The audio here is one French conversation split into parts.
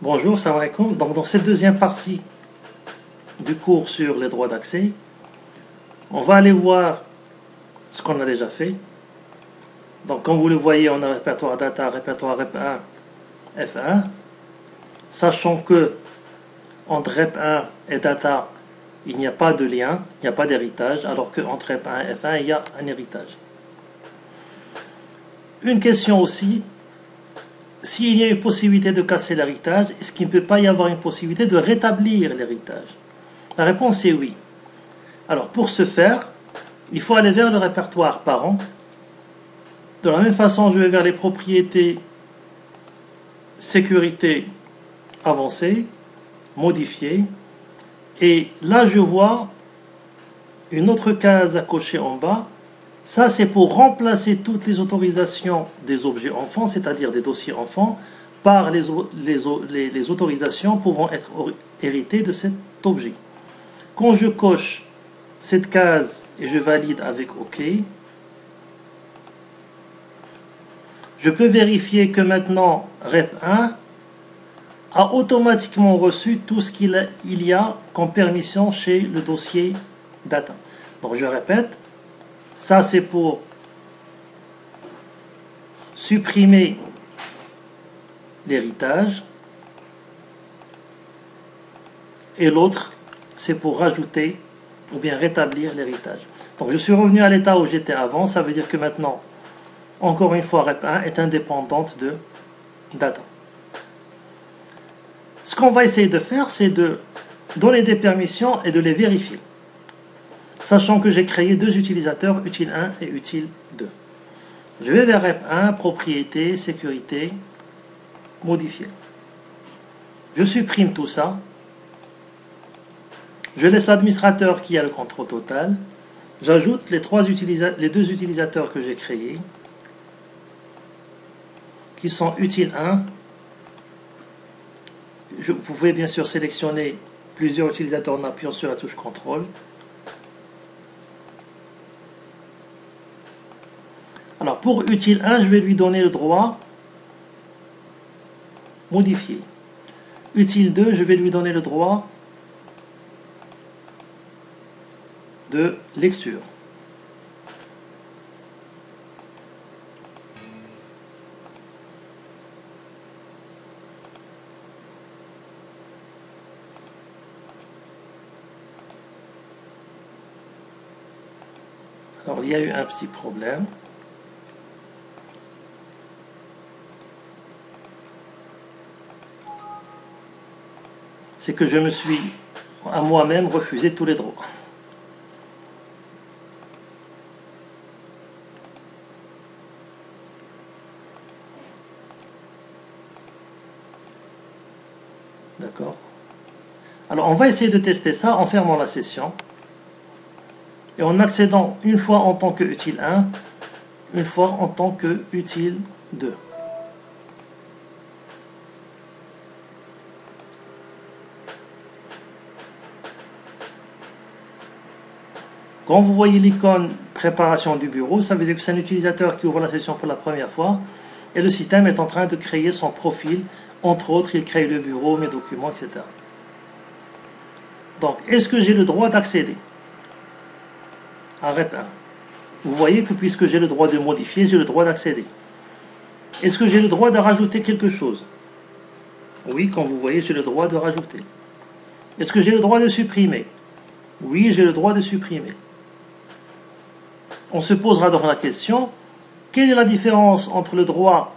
Bonjour, salam alaikum. Donc, dans cette deuxième partie du cours sur les droits d'accès, on va aller voir ce qu'on a déjà fait. Donc, comme vous le voyez, on a un répertoire data, répertoire rep1, f1, sachant que entre rep1 et data, il n'y a pas de lien, il n'y a pas d'héritage, alors qu'entre rep1 et f1, il y a un héritage. Une question aussi, s'il y a une possibilité de casser l'héritage, est-ce qu'il ne peut pas y avoir une possibilité de rétablir l'héritage? La réponse est oui. Alors pour ce faire, il faut aller vers le répertoire parent. De la même façon, je vais vers les propriétés sécurité avancée, modifiée. Et là, je vois une autre case à cocher en bas. Ça, c'est pour remplacer toutes les autorisations des objets enfants, c'est-à-dire des dossiers enfants, par les autorisations pouvant être héritées de cet objet. Quand je coche cette case et je valide avec OK, je peux vérifier que maintenant rep1 a automatiquement reçu tout ce qu'il y a comme permission chez le dossier data. Donc je répète, ça c'est pour supprimer l'héritage et l'autre c'est pour rajouter ou bien rétablir l'héritage. Donc je suis revenu à l'état où j'étais avant, ça veut dire que maintenant, encore une fois, rep1 est indépendante de data. Ce qu'on va essayer de faire, c'est de donner des permissions et de les vérifier. Sachant que j'ai créé deux utilisateurs, util1 et util2. Je vais vers rep1, propriété, sécurité, modifier. Je supprime tout ça. Je laisse l'administrateur qui a le contrôle total. J'ajoute les deux utilisateurs que j'ai créés, qui sont util1. Vous pouvez bien sûr sélectionner plusieurs utilisateurs en appuyant sur la touche contrôle. Alors pour util1, je vais lui donner le droit modifier. Util2, je vais lui donner le droit de lecture. Alors il y a eu un petit problème. C'est que je me suis à moi-même refusé tous les droits. D'accord. Alors on va essayer de tester ça en fermant la session et en accédant une fois en tant que util1, une fois en tant que util2. Quand vous voyez l'icône préparation du bureau, ça veut dire que c'est un utilisateur qui ouvre la session pour la première fois et le système est en train de créer son profil. Entre autres, il crée le bureau, mes documents, etc. Donc, est-ce que j'ai le droit d'accéder à rep1? Vous voyez que puisque j'ai le droit de modifier, j'ai le droit d'accéder. Est-ce que j'ai le droit de rajouter quelque chose? Oui, comme vous voyez, j'ai le droit de rajouter. Est-ce que j'ai le droit de supprimer? Oui, j'ai le droit de supprimer. On se posera donc la question, quelle est la différence entre le droit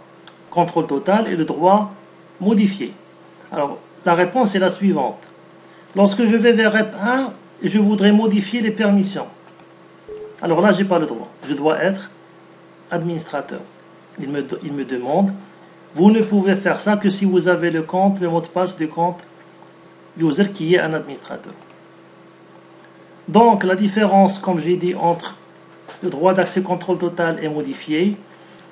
contrôle total et le droit modifié? Alors, la réponse est la suivante. Lorsque je vais vers rep1, je voudrais modifier les permissions. Alors là, je n'ai pas le droit. Je dois être administrateur. Il me demande, vous ne pouvez faire ça que si vous avez le mot de passe du compte user qui est un administrateur. Donc, la différence, comme j'ai dit, entre le droit d'accès contrôle total et modifié,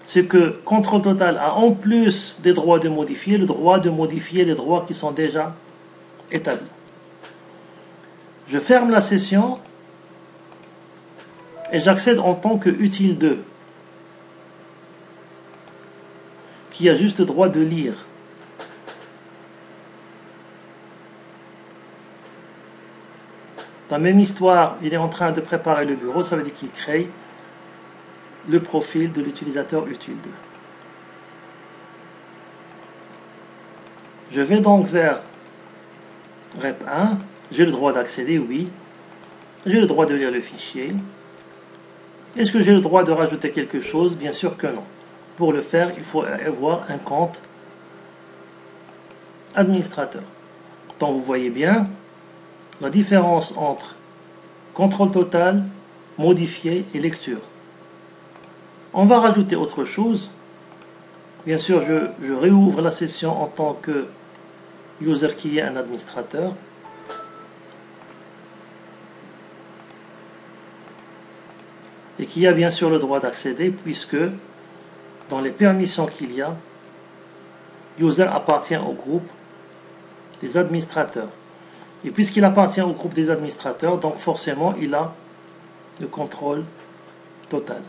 c'est que contrôle total a en plus des droits de modifier, le droit de modifier les droits qui sont déjà établis. Je ferme la session et j'accède en tant que util2, qui a juste le droit de lire. Dans la même histoire, il est en train de préparer le bureau, ça veut dire qu'il crée le profil de l'utilisateur utile 2. Je vais donc vers rep 1, j'ai le droit d'accéder, oui. J'ai le droit de lire le fichier. Est-ce que j'ai le droit de rajouter quelque chose? Bien sûr que non. Pour le faire, il faut avoir un compte administrateur. Donc vous voyez bien la différence entre contrôle total, modifier et lecture. On va rajouter autre chose. Bien sûr, je réouvre la session en tant que user qui est un administrateur. Et qui a bien sûr le droit d'accéder puisque dans les permissions qu'il y a, user appartient au groupe des administrateurs. Et puisqu'il appartient au groupe des administrateurs, donc forcément il a le contrôle total.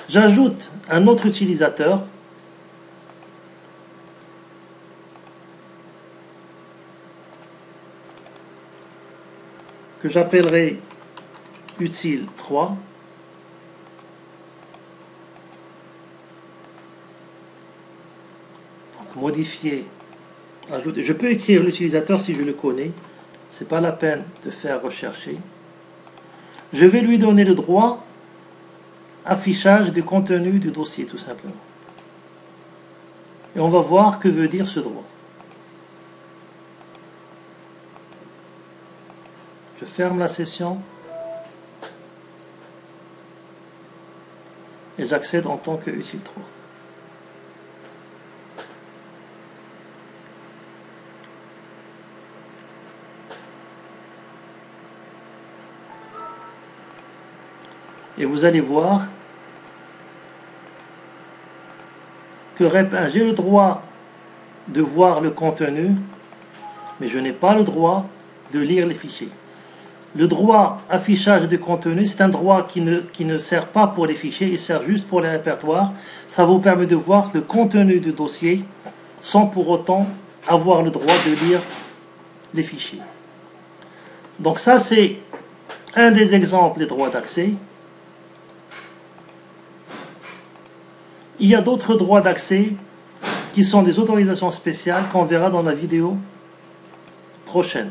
J'ajoute un autre utilisateur que j'appellerai utile 3. Donc modifier, ajouter. Je peux écrire l'utilisateur si je le connais. C'est pas la peine de faire rechercher. Je vais lui donner le droit affichage du contenu du dossier tout simplement. Et on va voir que veut dire ce droit. Je ferme la session et j'accède en tant que utile 3. Et vous allez voir que rep 1, j'ai le droit de voir le contenu, mais je n'ai pas le droit de lire les fichiers. Le droit affichage de contenu, c'est un droit qui ne sert pas pour les fichiers, il sert juste pour les répertoires. Ça vous permet de voir le contenu du dossier sans pour autant avoir le droit de lire les fichiers. Donc ça, c'est un des exemples des droits d'accès. Il y a d'autres droits d'accès qui sont des autorisations spéciales qu'on verra dans la vidéo prochaine.